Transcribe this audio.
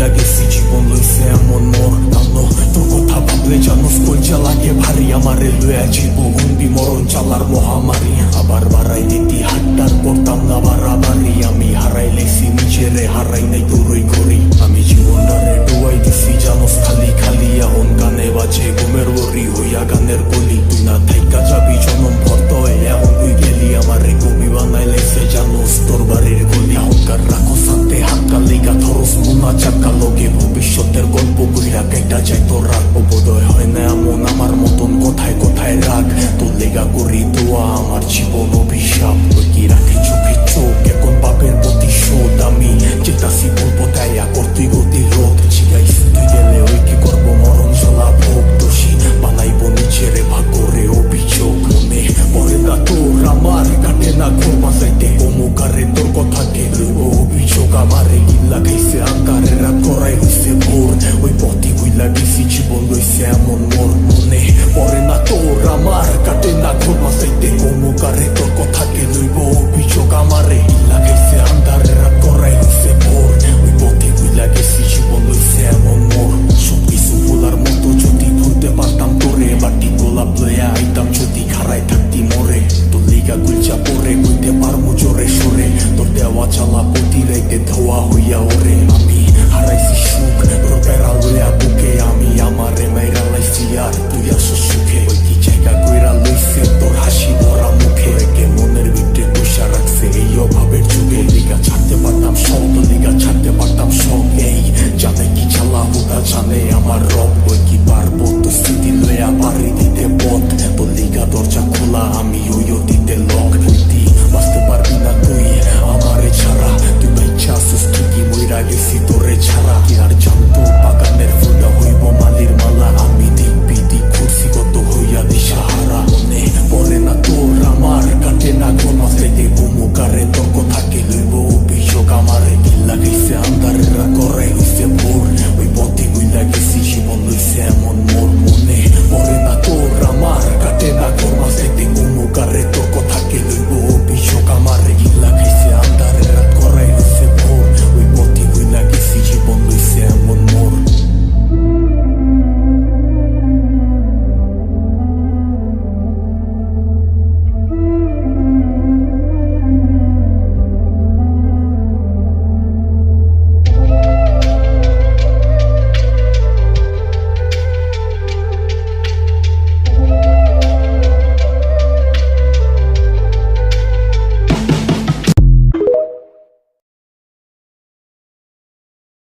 ভুইলা গেছি জীবন লইছে এমন মোর নানো তোর কথা ভাবলে জানোস কইজা লাগে ভারী আমারে লইয়া জীব গন্ডি মরণ চালার মহামারী আবার বাড়াই দিতি হাট্টার করতাম না বাড়াবাড়ি আমি হারাই লেছি নিজেরে হারাই নাই তোরই ঘড়ি আমি জীবনটারে ডুবাই দিছি জানোস খালি খালি এখন গানে বাজে ঘুমের বড়ি হইয়া গানের কলি তুই না থাইকা যাবি জনম ভর্ত এখন তুই গেলি আমারে কবি বানাই লাইছে জানোস তোর বাড়ির গলি এখনকার রাখো সাথে হাতকা লেগা ধরস মোনা চাকা লগে ভবিষ্যতের গল্প বইরা কেটা যায় তোর রাগ বোধয় হয় না এমন আমার মতন কোথায় কোথায় রাগ তোর লেগা করি দোয়া আমার জীবন অভিশাপ ওই কি রাখে চোখে চোখ এখন বাপের প্রতিশোধ আমি চেতাসি বলবো তাইয়া করতে গতি রোধ জিগাইস তুই গেলে ওই কি করবো মরণ জ্বালা ভোগ দোষী বানাইবো নিজেরে ভাগ করে অভিযোগ মনে পরে না তোর আমার কাটে না ঘুর বাঁচাইতে অমুকারে তোর কথাকে লইব অভিযোগ আমারে গিল্লা খাইছে আকারে রাত করাই হইছে ভোর ওই পথে হইলা গেছি জীবন লইছে এমন মোর মনে পরে না তোর আমার কাটে না ঘুর বাঁচাইতে অমুকারে তোর কথাকে লইব অভিযোগ আমারে গিল্লা খাইছে আন্ধারে রাত করাই হইছে ভোর ওই পথে হইলা গেছি জীবন লইছে এমন মোর সব কিছু বলার মতো যদি ভুলতে পারতাম তোরে বাটি গোলাপ লইয়া আইতাম যদি খারাই থাকতি মরে তোর লিগা গুলচা পরে কইতে পারমু জোরে সরে তোর দেওয়া চালা প্রতি রাইতে ধোয়া হইয়া ওরে আমি হারাইছি সুখ তোর পেরা লইয়া বুকে আমি আমারে মাইরা লাইছি আর তুই আসো সুখে ওই কি জায়গা কইরা লইছে তোর হাসি ভরা মুখে কে মনের ভিতরে বসা রাখছে এই অভাবের যুগে লিগা ছাড়তে পারতাম সব তোর লিগা ছাড়তে পারতাম সব এই জানে কি চালা হুদা জানে আমার রব ওই কি পারবো তো স্থিতি লইয়া বাড়ি দিতে পথ তোর লিগা দরজা খোলা আমি ওইও দিতে লক তুই বাঁচতে পারবি না তুই আমারে ছাড়া তুই বাচ্চা আসিস ঠিকই মইরা গেছি তোরে ছাড়া কি আর জানতো বাগানের ফুলটা হইব মালির মালা আমি দেখবি দিক ঘুরছি কত হইয়া দিশাহারা মনে পরে না তোর আমার কাটে না ঘুমাতে দেবো মুখারে তোর কথাকে লইব অভিযোগ আমারে গিল্লা গেছে